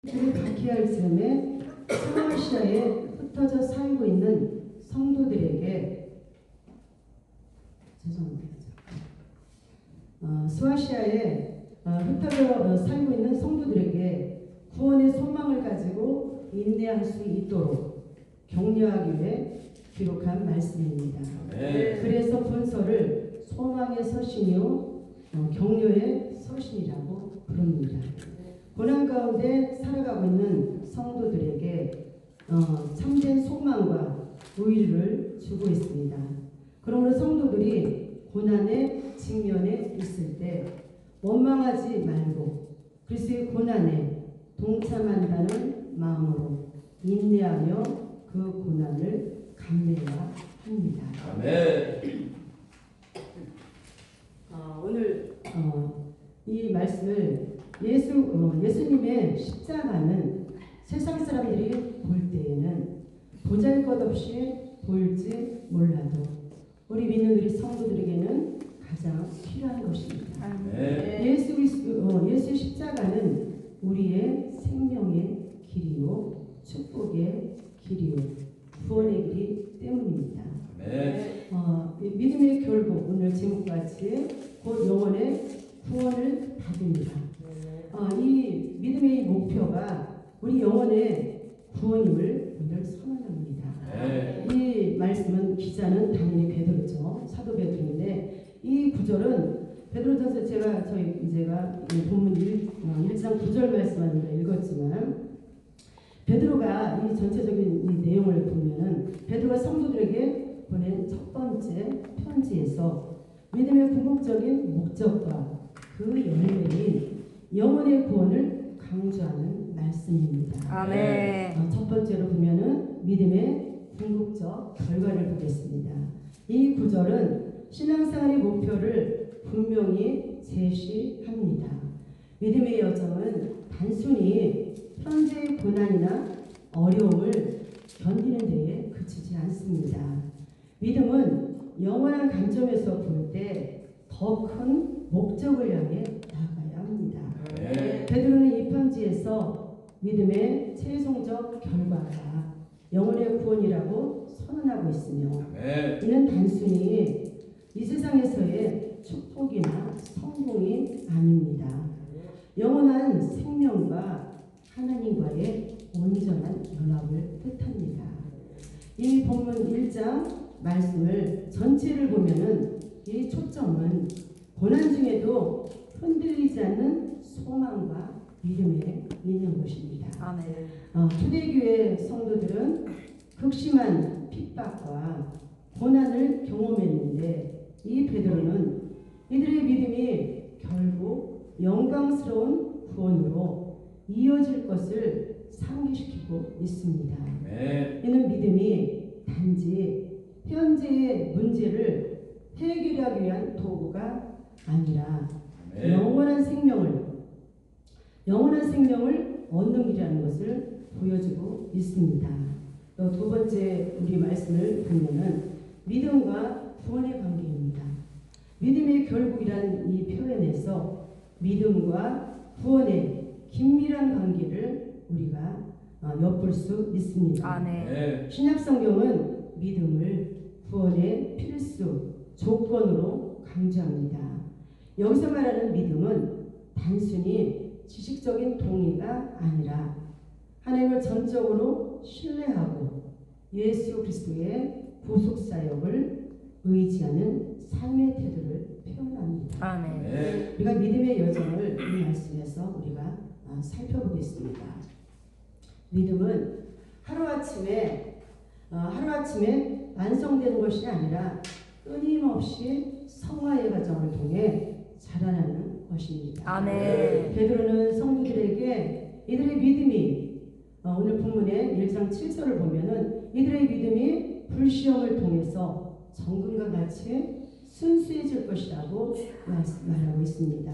바키알 즈음에 스와시아에 흩어져 살고 있는 성도들에게 스와시아에 흩어져 살고 있는 성도들에게 구원의 소망을 가지고 인내할 수 있도록 격려하기 위해 기록한 말씀입니다. 그래서 본서를 소망의 서신이요 격려의 서신이라고 부릅니다. 고난 가운데 살아가고 있는 성도들에게 참된 소망과 의의를 주고 있습니다. 그러므로 성도들이 고난의 직면에 있을 때 원망하지 말고 그리스도의 고난에 동참한다는 마음으로 인내하며 그 고난을 감내해야 합니다. 아멘. 오늘 이 말씀을 예수님의 십자가는 세상 사람들이 볼 때에는 보잘것없이 보일지 몰라도 우리 믿는 우리 성도들에게는 가장 필요한 것입니다. 예수의 십자가는 우리의 생명의 길이요 축복의 길이요 구원의 길이 때문입니다. 믿음의 결국 오늘 제목같이 곧 영혼의 구원을 받습니다. 이 믿음의 목표가 우리 영혼의 구원임을 오늘 선언합니다. 이 말씀은 기자는 당연히 베드로죠. 사도 베드로인데 이 구절은 베드로전서 제가 본문 1장 9절 말씀을 읽었지만 베드로가 이 전체적인 이 내용을 보면은 베드로가 성도들에게 보낸 첫 번째 편지에서 믿음의 궁극적인 목적과 그 열매인 영혼의 구원을 강조하는 말씀입니다. 아멘. 첫 번째로 보면은 믿음의 궁극적 결과를 보겠습니다. 이 구절은 신앙생활의 목표를 분명히 제시합니다. 믿음의 여정은 단순히 현재의 고난이나 어려움을 견디는 데에 그치지 않습니다. 믿음은 영원한 관점에서 볼 때 더 큰 목적을 향해 나아가야 합니다. 베드로는 이 편지에서 믿음의 최종적 결과가 영혼의 구원이라고 선언하고 있으며 이는 단순히 이 세상에서의 축복이나 성공이 아닙니다. 영원한 생명과 하나님과의 온전한 연합을 뜻합니다. 이 본문 1장 말씀을 전체를 보면은 이 초점은 고난 중에도 흔들리지 않는 소망과 믿음에 있는 것입니다. 초대교회 성도들은 극심한 핍박과 고난을 경험했는데 이 베드로는 이들의 믿음이 결국 영광스러운 구원으로 이어질 것을 상기시키고 있습니다. 이는 믿음이 단지 현재의 문제를 해결하기 위한 도구가 아니라 영원한 생명을 얻는 길이라는 것을 보여주고 있습니다. 또 두 번째 우리 말씀을 보면은 믿음과 구원의 관계입니다. 믿음의 결국이라는 이 표현에서 믿음과 구원의 긴밀한 관계를 우리가 엿볼 수 있습니다. 신약성경은 믿음을 구원의 필수 조건으로 강조합니다. 여기서 말하는 믿음은 단순히 지식적인 동의가 아니라 하나님을 전적으로 신뢰하고 예수 그리스도의 구속사역을 의지하는 삶의 태도를 표현합니다. 우리가 믿음의 여정을 이 말씀에서 우리가 살펴보겠습니다. 믿음은 하루아침에 완성되는 것이 아니라 끊임없이 성화의 과정을 통해 자라나는 것입니다. 베드로는 성도들에게 이들의 믿음이 오늘 본문의 1장 7절을 보면은 이들의 믿음이 불시험을 통해서 정금과 같이 순수해질 것이라고 말하고 있습니다.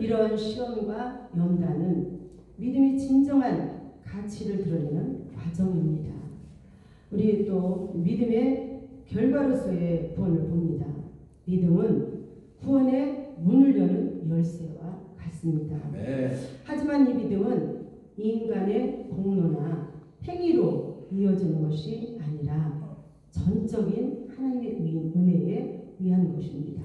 이런 시험과 연단은 믿음이 진정한 가치를 드러내는 과정입니다. 우리 또 믿음의 결과로서의 구원을 봅니다. 믿음은 구원의 문을 여는 열쇠와 같습니다. 하지만 이 믿음은 인간의 공로나 행위로 이어지는 것이 아니라 전적인 하나님의 은혜에 의한 것입니다.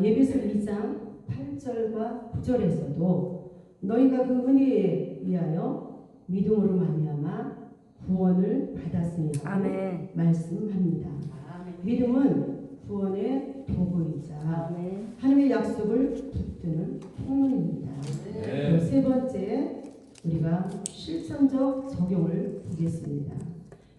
예배서 2장 8절과 9절에서도 너희가 그 은혜에 의하여 믿음으로 말미암아 구원을 받았으니 하고 말씀합니다. 믿음은 구원의 도구이자 하나님의 약속을 붙드는 통로입니다. 세 번째, 우리가 실천적 적용을 보겠습니다.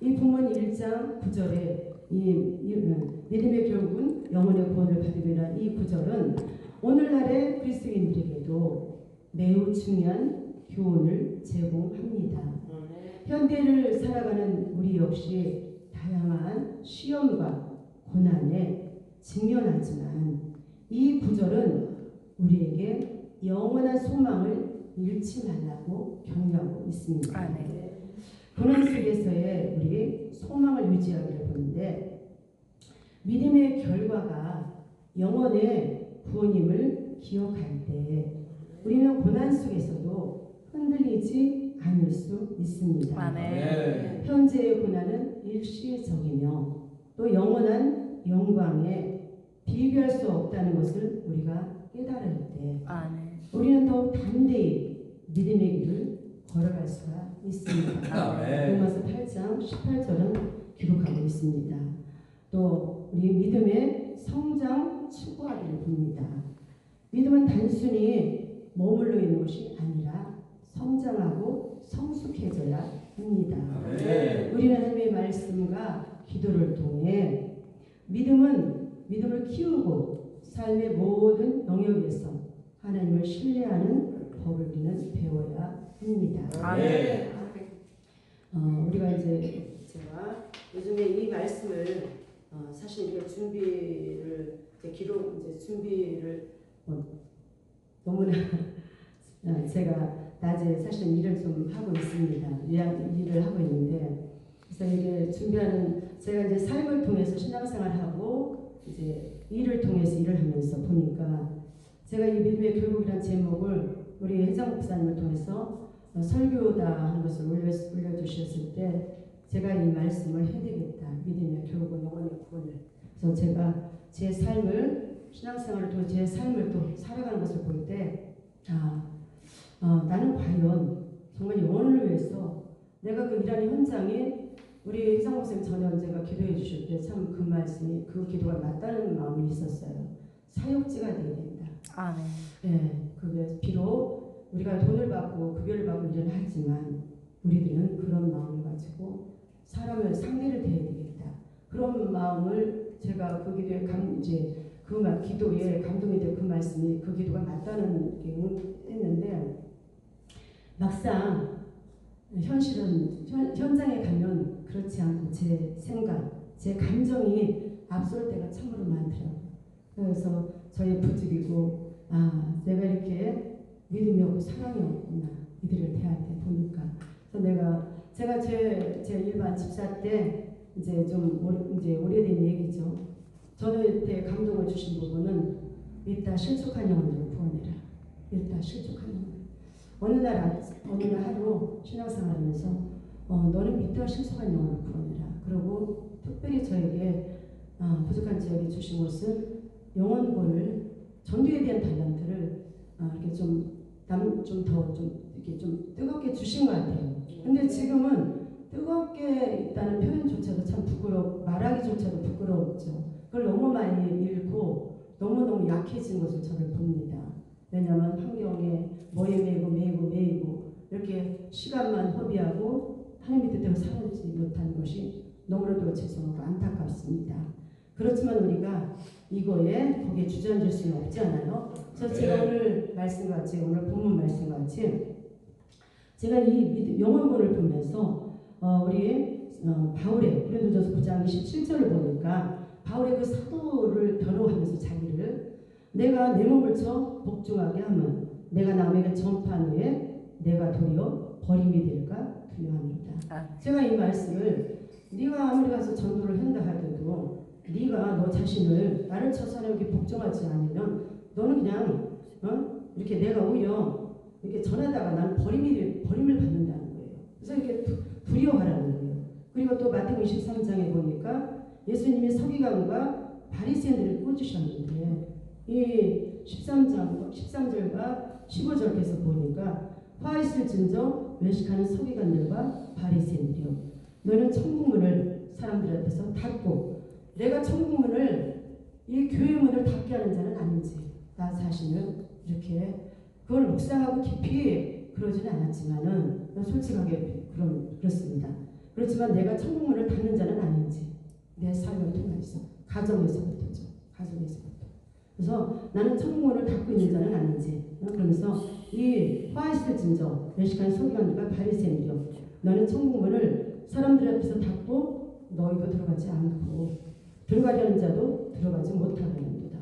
이 본문 1장 9절에 믿음의 결국은 영혼의 구원을 받으리라, 이 구절은 오늘날의 그리스도인들에게도 매우 중요한 교훈을 제공합니다. 현대를 살아가는 우리 역시 다양한 시험과 고난에 직면하지만 이 구절은 우리에게 영원한 소망을 잃지 말라고 격려하고 있습니다. 고난 속에서의 우리 소망을 유지하기를 보는데, 믿음의 결과가 영혼의 구원임을 기억할 때 우리는 고난 속에서도 흔들리지 않을 수 있습니다. 현재의 고난은 일시적이며 또 영원한 영광에 비교할 수 없다는 것을 우리가 깨달을 때 우리는 더욱 담대히 믿음의 길을 걸어갈 수가 있습니다. 로마서 8장 18절은 기록하고 있습니다. 또 우리 믿음의 성장 추구하기를 봅니다. 믿음은 단순히 머물러 있는 것이 아니라 성장하고 성숙해져야 합니다. 우리는 하나님의 말씀과 기도를 통해 믿음을 키우고 삶의 모든 영역에서 하나님을 신뢰하는 법을 우리는 배워야 합니다. 우리가 이제 제가 요즘에 이 말씀을 사실 이게 준비를 너무나 제가 낮에 사실 일을 좀 하고 있습니다. 일을 하고 있는데, 그래서 이게 준비하는, 제가 이제 삶을 통해서 신앙생활하고 이제 일을 통해서 일을 하면서 보니까 제가 이 믿음의 교육이라는 제목을 우리 회장 목사님을 통해서 설교다 하는 것을 올려주셨을 때 제가 이 말씀을 해야 되겠다. 믿음의 교육은 영혼의 구원을. 그래서 제가 제 삶을, 신앙생활을 통해 제 삶을 또 살아가는 것을 볼 때 나는 과연 정말 영혼을 위해서 내가 그 일하는 현장에 우리 회장 목사님 전에 언제가 기도해 주실 때 참 그 말씀이, 그 기도가 맞다는 마음이 있었어요. 사역지가 되어야 된다. 네, 그게 비록 우리가 돈을 받고 급여를 받고 일을 하지만 우리들은 그런 마음을 가지고 사람을 상대를 대해야 되겠다. 그런 마음을 제가 그 기도에 기도에 감동이 되고 그 말씀이, 그 기도가 맞다는 게 했는데, 막상 현장에 가면 그렇지 않고 제 생각, 제 감정이 앞설 때가 참으로 많더라고요. 그래서 저의 부족이고, 내가 이렇게 믿음이 없고 사랑이 없구나, 이들을 대할 때 보니까. 그래서 제가 제 일반 집사 때 이제 오래된 얘기죠. 저한테 감동을 주신 부분은 이따 실족한 영혼들을 구원해라. 이따 실족한 영혼. 어느 날 하루 신앙생활하면서 너는 이따 실족한 영혼을 구원해라. 그리고 특별히 저에게 부족한 지역에 주신 것은 영혼권을, 전도에 대한 달란트를 이렇게 이렇게 좀 뜨겁게 주신 것 같아요. 근데 지금은 뜨겁게 있다는 표현조차도 참 말하기조차도 부끄럽죠. 그걸 너무 많이 잃고 너무너무 약해진 것을 저를 봅니다. 왜냐하면 환경에 매이고 이렇게 시간만 허비하고 하나님의 뜻대로 살지 못하는 것이 너무나도 죄송하고 안타깝습니다. 그렇지만 우리가 거기에 주저앉을 수는 없지 않아요? 그래서 제가 오늘 말씀같이, 오늘 본문 말씀같이 제가 이 영혼문을 보면서 우리 바울의 고린도전서 9장 27절을 보니까 바울의 그 사도를 변호하면서 자기를, 내가 내 몸을 쳐 복종하게 하면 내가 남에게 전파한 후에 내가 도리어 버림이 될까 두려워합니다. 제가 이 말씀을, 네가 아무리 가서 전도를 한다 하더라도 네가 너 자신을 나를 쳐 사람에게 복종하지 않으면 너는 그냥 이렇게 내가 오히려 이렇게 전하다가 난 버림이 53장에 보니까 예수님이 서기관과 바리새인들을 꽂으셨는데 이 13절과 15절에서 보니까 화 있을진저 외식하는 서기관들과 바리새인들이요 너희는 천국문을 사람들 앞에서 닫고 내가 천국문을 이 교회 문을 닫게 하는 자는 아닌지 나 자신을 이렇게 그걸 묵상하고 깊이 그러지는 않았지만은 솔직하게 그렇습니다. 그렇지만 내가 천국문을 닫는 자는 아닌지 내 삶을 통해서 가정에서부터죠. 가정에서부터. 그래서 나는 천국문을 닫고 있는 자는 아닌지 그러면서 이 화 있을진저 외식하는 서기관들과 바리새인들이여 너는 천국문을 사람들 앞에서 닫고 너희도 들어가지 않고 들어가려는 자도 들어가지 못하게 하는도다.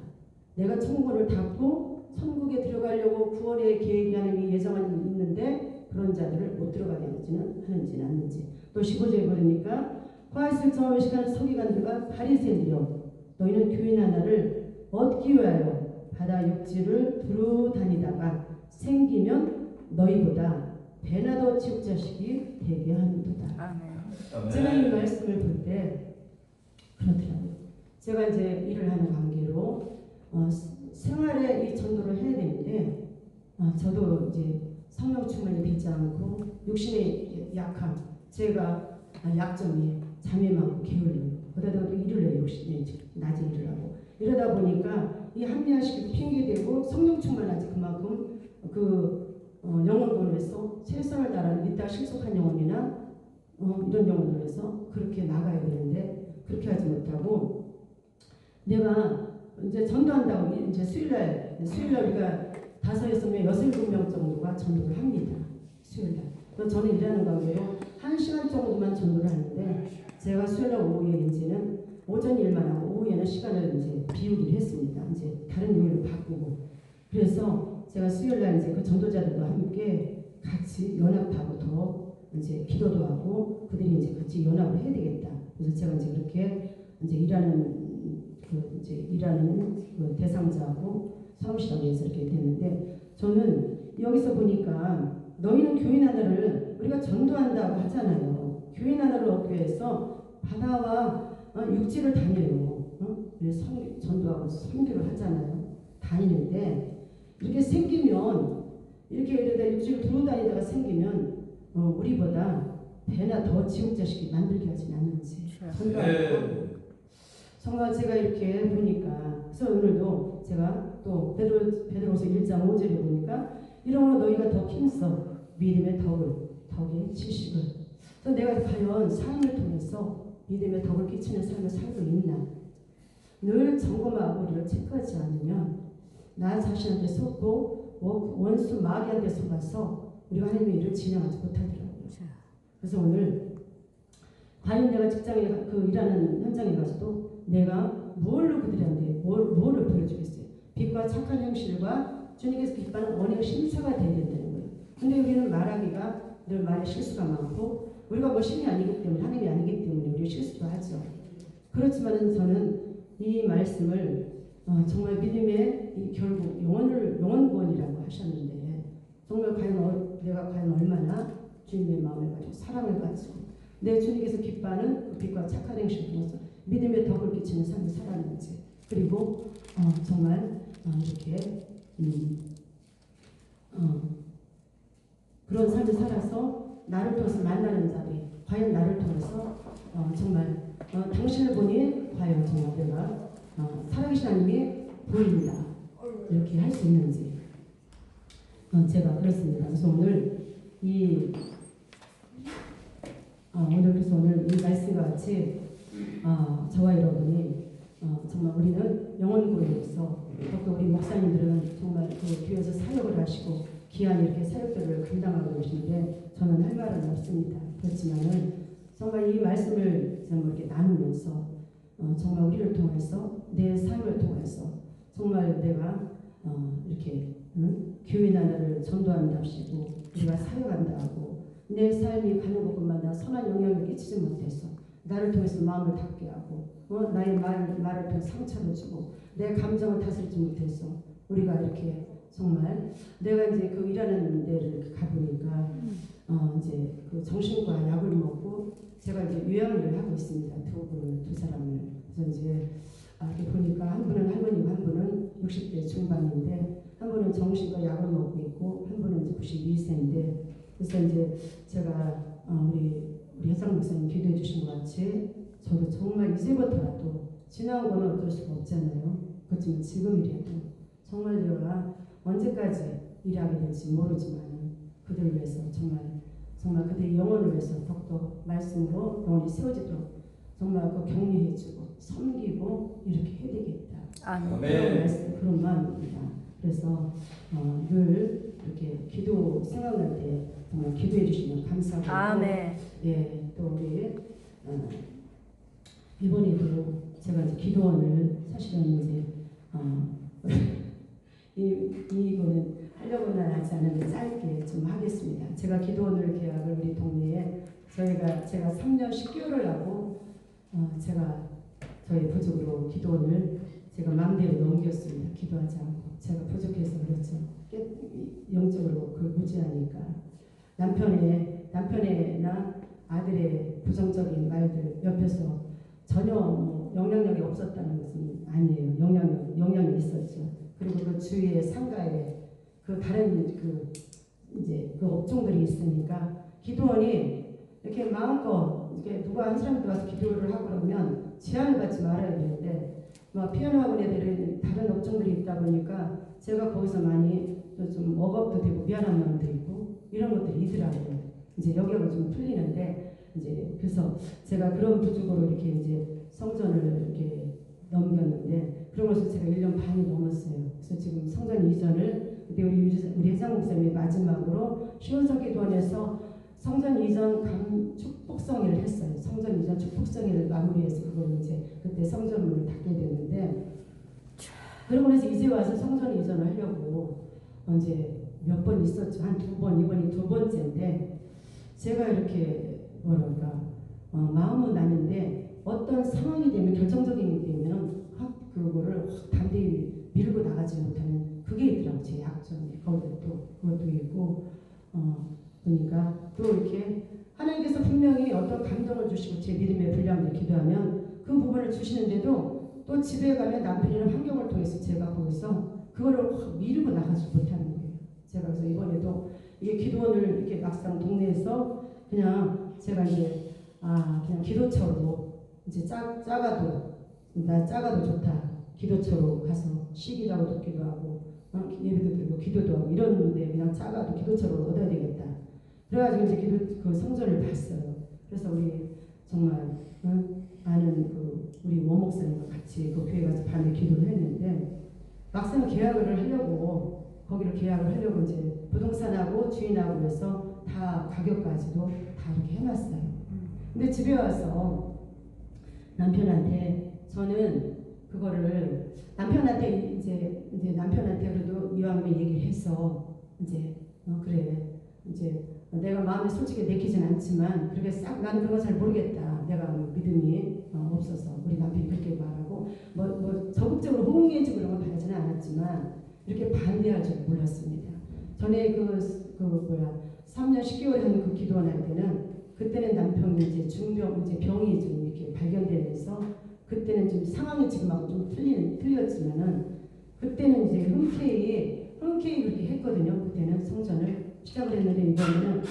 내가 천국문을 닫고 천국에 들어가려고 구원의 계획이 하나님이 예정하는 있는데 그런 자들을 못 들어가게 하는지는 않는지. 또 15절에 보니까 화 있을 저 외식하는 서기관들과 바리새인들이여 너희는 교인 하나를 얻기 위하여 바다 육지를 두루 다니다가 생기면 너희보다 배나 더 지옥 자식이 되게 하는도다. 아멘. 제가 이 말씀을 볼 때 그렇더라고요. 제가 이제 일을 하는 관계로 생활에 이 전도를 해야 되는데 저도 이제 성령 충만이 되지 않고 육신의 약함, 제가 약점이 잠이 많고 게을러요. 그러다 보니 일을 해요. 욕심이 낮에 일을 하고 이러다 보니까 이 합리화시키고 핑계대고 성령 충만하지 그만큼 영혼권에서 세상을 달하는 이따 실속한 영혼이나 이런 영혼들에서 그렇게 나가야 되는데 그렇게 하지 못하고 내가 이제 전도한다고 이제 수요일날 우리가 5-6명, 6-7명 정도가 전도를 합니다. 수요일날. 저는 일하는 관계로 1시간 정도만 전도를 하는데 제가 수요일날 오후에 이제는 오전 일만 하고 오후에는 시간을 이제 비우기로 했습니다. 이제 다른 요일로 바꾸고. 그래서 제가 수요일날 이제 그 전도자들과 함께 같이 연합하고 더 이제 기도도 하고 그들이 이제 같이 연합을 해야 되겠다. 그래서 제가 이제 그렇게 이제 일하는 그 대상자하고 사무실하고서 이렇게 됐는데 저는 여기서 보니까 너희는 교인 하나를 우리가 전도한다고 하잖아요. 교인 하나를 얻기 위해서 바다와 육지를 다녀요. 전도하고 선교를 하잖아요. 다니는데 이렇게 생기면 이렇게 이러다 육지를 돌아다니다가 생기면 우리보다 배나 더 지옥 자식이 만들게 하진 않는지 전도하고 정말 제가 이렇게 보니까 그래서 오늘도 제가 또 베드로서 1장 5절에 보니까 이러므로 너희가 더 힘써 믿음의 덕에 지식을 그래서 내가 과연 삶을 통해서 믿음의 덕을 끼치는 삶을 살고 있나 늘 점검하고 우리를 체크하지 않으면 나 자신한테 속고 원수 마귀한테 속아서 우리가 하나님의 일을 진행하지 못하더라고요. 그래서 오늘 과연 내가 직장에 일하는 현장에 가서도 내가 뭘로 그들한테 뭐를 보여주겠어요. 빛과 착한 형실과 주님께서 기뻐하는 언약 심사가 되어야 된다는 거예요. 근데 우리는 말하기가 늘 말에 실수가 많고 우리가 뭐 신이 아니기 때문에 하나님이 아니기 때문에 우리 실수도 하죠. 그렇지만 저는 이 말씀을 정말 믿음의 결국 영원 구원이라고 하셨는데 정말 내가 과연 얼마나 주님의 마음을 가지고 사랑을 가지고 내 주님께서 기뻐하는 그 빛과 착한 행실을 통해서 믿음의 덕을 끼치는 삶을 살았는지 그리고 정말 이렇게 그런 삶을 살아서 나를 통해서 만나는 자들이 과연 나를 통해서 정말 당신을 보니 과연 정말 내가 살아계신 하나님이 보인다 이렇게 할 수 있는지 제가 그렇습니다. 그래서 오늘 오늘 이 말씀과 같이 저와 여러분이 정말 우리는 영혼구원으로서 또 우리 목사님들은 정말 그 교회에서 사역을 하시고 귀한 이렇게 사역들을 감당하고 계시는데 저는 할 말은 없습니다. 그렇지만은 정말 이 말씀을 정말 이렇게 나누면서 정말 우리를 통해서 내 삶을 통해서 정말 내가 이렇게 교인 하나를 전도한답시고 우리가 사역한다 하고 내 삶이 가는 곳마다 선한 영향을 끼치지 못해서 나를 통해서 마음을 닫게 하고 나의 말을 통해 상처를 주고 내 감정을 다스리지 못해서 우리가 이렇게 정말 내가 이제 그 일하는 데를 가보니까 이제 그 정신과 약을 먹고 제가 이제 요양을 하고 있습니다. 두 사람을. 그래서 이제 이렇게 보니까 한 분은 할머니고 한 분은 60대 중반인데 한 분은 정신과 약을 먹고 있고 한 분은 이제 92세인데 그래서 이제 제가 우리 혜상 목사님 기도해 주신 것 같이 저도 정말 이제부터라도 지난 거는 어쩔 수가 없잖아요. 그렇지만 지금이라도 정말 내가 언제까지 일하게 될지 모르지만 그들을 위해서 정말 그들의 영혼을 위해서 더욱더 말씀으로 영혼이 세워지도록 정말 그 격려해주고 섬기고 이렇게 해야 되겠다. 그런 말씀, 그런 마음입니다. 그래서 늘 이렇게 기도 생각날 때 정말 기도해 주시면 감사하고 아멘. 예, 또 우리 이번에도 제가 이제 기도원을 사실은 이제 이거는 하려고는 하지 않은데 짧게 좀 하겠습니다. 제가 기도원을 계약을 우리 동네에 제가 3년 10개월을 하고 제가 저희 부족으로 기도원을 제가 마음대로 넘겼습니다. 기도하지 않고 제가 부족해서 그렇죠. 영적으로 그 무지하니까 남편이나 아들의 부정적인 말들 옆에서 전혀 영향력이 없었다는 것은 아니에요. 영향이 있었죠. 그리고 그 주위의 상가에 그 다른 이제 그 업종들이 있으니까 기도원이 이렇게 마음껏 이렇게 누가 한 사람이 와서 기도를 하고 그러면 제한을 받지 말아야 되는데 피아노 학원에 다른 업종들이 있다 보니까 제가 거기서 많이 좀 억압도 되고 미안한 마음도 있고 이런 것들이 있더라고요. 이제 여기하고 좀 풀리는데 이제 그래서 제가 그런 부족으로 이렇게 이제 성전을 이렇게 넘겼는데 그런 것을 제가 1년 반이 넘었어요. 그래서 지금 성전 이전을 그때 우리 혜상 목사님이 마지막으로 시온성 기도원에서 성전 이전 축복성회를 했어요. 성전 이전 축복성회를 마무리해서 그걸 이제 그때 성전문을 닫게 됐는데 그러고 나서 이제 와서 성전 이전을 하려고 이제 몇 번 있었죠. 한 2번, 이번이 2번째인데 제가 이렇게 마음은 나는데 어떤 상황이 되면 결정적인 게 되면 그거를 담대히 밀고 나가지 못하는 그게 있더라고요. 제 약점이 그것도 있고 그러니까 또 이렇게 하나님께서 분명히 어떤 감동을 주시고 제 믿음의 분량을 기도하면 그 부분을 주시는데도 또 집에 가면 남편이나 환경을 통해서 제가 거기서 그거를 확 밀고 나가지 못하는 거예요. 제가 그래서 이번에도 이게 기도원을 이렇게 막상 동네에서 그냥 제가 이제 그냥 기도처로 이제 작아도 좋다. 기도처로 가서 시기도 하고 듣기도 하고 예배도 드리고 기도도 하고 이러는데 그냥 작아도 기도처로 얻어야 되겠다. 그래가지고 이제 그 성전을 봤어요. 그래서 우리 정말 아는 우리 원목사님과 같이 그 교회 가서 밤에 기도를 했는데 막상 거기를 계약을 하려고 이제 부동산하고 주인하고 해서 다 가격까지도 다 이렇게 해놨어요. 근데 집에 와서 남편한테 저는 그거를 남편한테 이제 남편한테 그래도 이왕이면 얘기를 해서 이제 그래 이제 내가 마음에 솔직히 내키진 않지만 그렇게 싹 나는 그런 거 잘 모르겠다. 내가 믿음이 없어서 우리 남편이 그렇게 말하고 적극적으로 호응해주고 그런 건 바라지는 않았지만 이렇게 반대할 줄 몰랐습니다. 전에 3년 10개월 한 그 기도원 할 때는 그때는 남편이 이제 병이 좀 이렇게 발견되면서 그때는 좀 상황이 지금하고 좀 틀렸지만은 그때는 이제 흔쾌히 그렇게 했거든요. 그때는 성전을 시작을 했는데 이번에는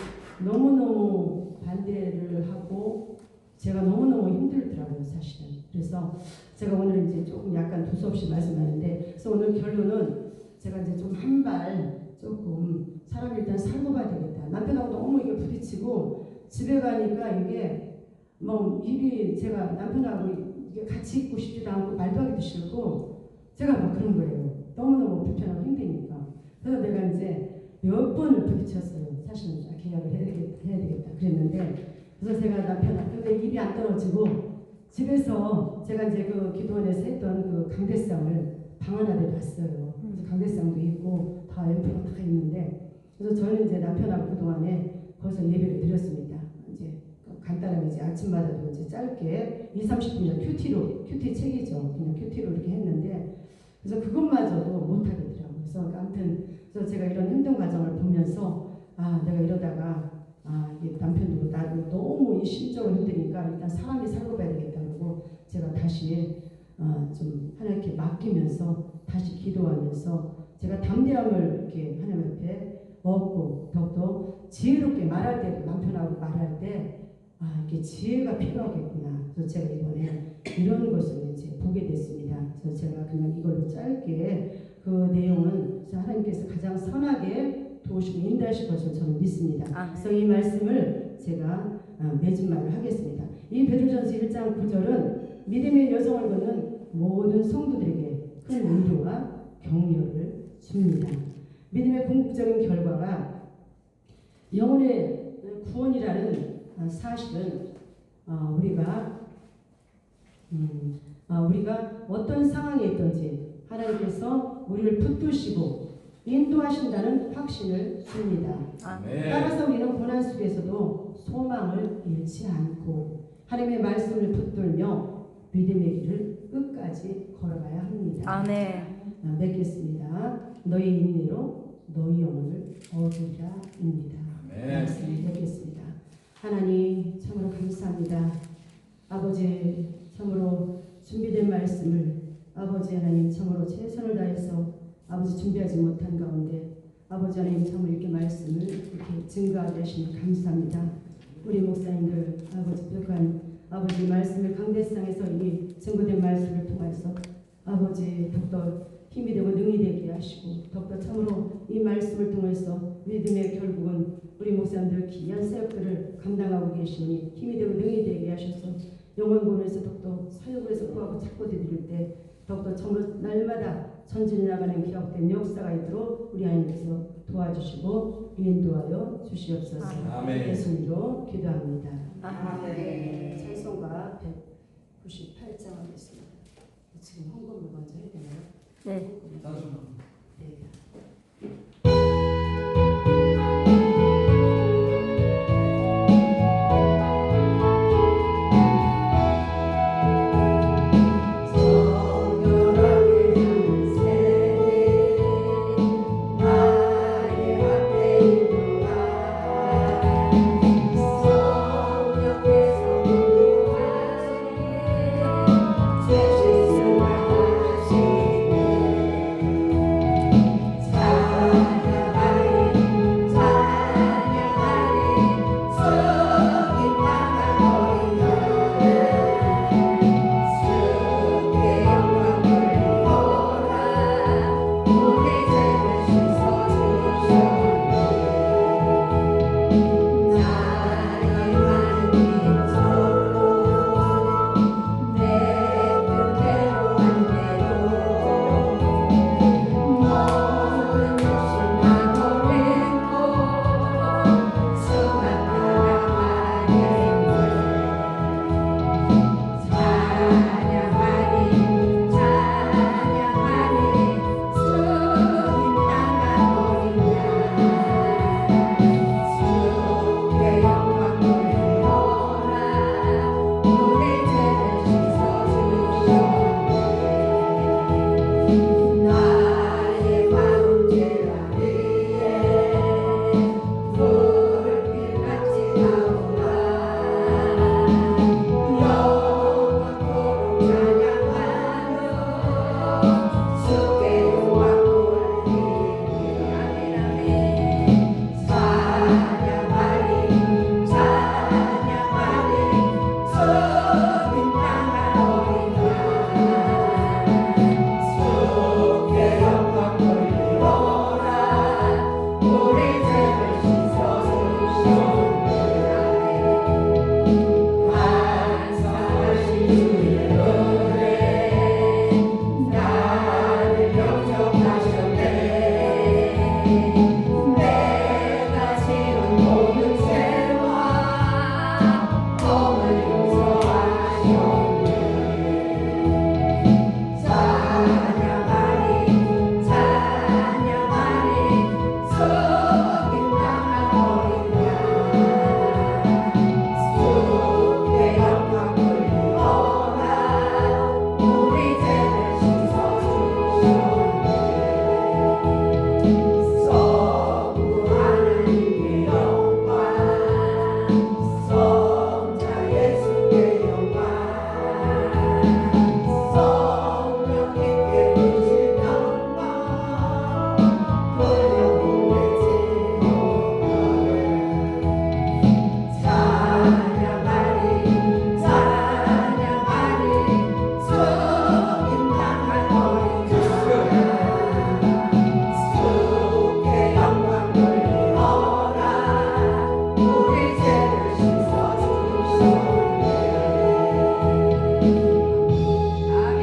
너무너무 반대를 하고 제가 너무너무 힘들더라고요, 사실은. 그래서 제가 오늘 이제 조금 약간 두서없이 말씀하는데 그래서 오늘 결론은 제가 이제 좀 한 발 조금 사람이 일단 살고 봐야 되겠다. 남편하고 너무 이게 부딪히고 집에 가니까 이게 입이 제가 남편하고 이게 같이 있고 싶지도 않고 말도 하기도 싫고 제가 막 그런 거예요. 너무너무 불편하고 힘드니까. 그래서 내가 이제 몇 번을 부딪혔어요. 사실은 계약을 해야 되겠다 그랬는데 그래서 제가 남편한테 입이 안 떨어지고 집에서 제가 이제 그 기도원에서 했던 그 강대상을 방 하나를 놨어요. 그래서 강대상도 있고 다 옆으로 다 있는데 그래서 저는 이제 남편하고 그동안에 거기서 예배를 드렸습니다. 이제 간단하게 이제 아침마다도 이제 짧게 20-30분 큐티 책이죠. 그냥 큐티로 이렇게 했는데 그래서 그것마저도 못하겠더라고요. 그래서 아무튼 그래서 제가 이런 힘든 과정을 보면서 내가 이러다가 이게 남편도 일단 사람이 살고 봐야 되겠다고 제가 다시 좀 하나님께 맡기면서 다시 기도하면서 제가 담대함을 이렇게 하나님 앞에 얻고 더욱더 지혜롭게 말할 때 남편하고 말할 때 이게 지혜가 필요하겠구나. 그래서 제가 이번에 이런 것을 이제 보게 됐습니다. 그래서 제가 그냥 이걸로 짧게 그 내용은 하나님께서 가장 선하게 도우시고 인도하실 것을 저는 믿습니다. 그래서 이 말씀을 제가 맺은 말을 하겠습니다. 이 베드로전서 1장 9절은 믿음의 여정을 걷는 모든 성도들에게 큰 위로와 격려를 줍니다. 믿음의 궁극적인 결과가 영혼의 구원이라는 사실은 우리가 어떤 상황에 있든지 하나님께서 우리를 붙드시고 인도하신다는 확신을 줍니다. 따라서 우리는 고난 속에서도 소망을 잃지 않고 하나님의 말씀을 붙들며 믿음의 길을 끝까지 걸어가야 합니다. 맺겠습니다. 너희 인내로 너희 영혼을 얻으리라입니다. 말씀을 맺겠습니다. 하나님 참으로 감사합니다. 아버지 참으로 준비된 말씀을 아버지 하나님 참으로 최선을 다해서 아버지 준비하지 못한 가운데 아버지 하나님 참으로 이렇게 말씀을 이렇게 증거하게 하시니 감사합니다. 우리 목사님들 아버지 부족한 아버지 말씀을 강대상에서 이 증거된 말씀을 통해서 아버지 더욱더 힘이 되고 능이 되게 하시고 더욱더 참으로 이 말씀을 통해서 믿음의 결국은 우리 목사님들 귀한 사역들을 감당하고 계시니 힘이 되고 능이 되게 하셔서 영원군에서 더욱더 사역을 해서 구하고 찾고 드릴 때 더욱더 참으로 날마다 전진해 나가는 기억된 역사가 있도록 우리 하나님께서 도와주시고 인도하여 주시옵소서. 예수님으로 기도합니다. 찬송가 198장 하겠습니다. 지금 헌금을 먼저 해야 되나요? 네. Oh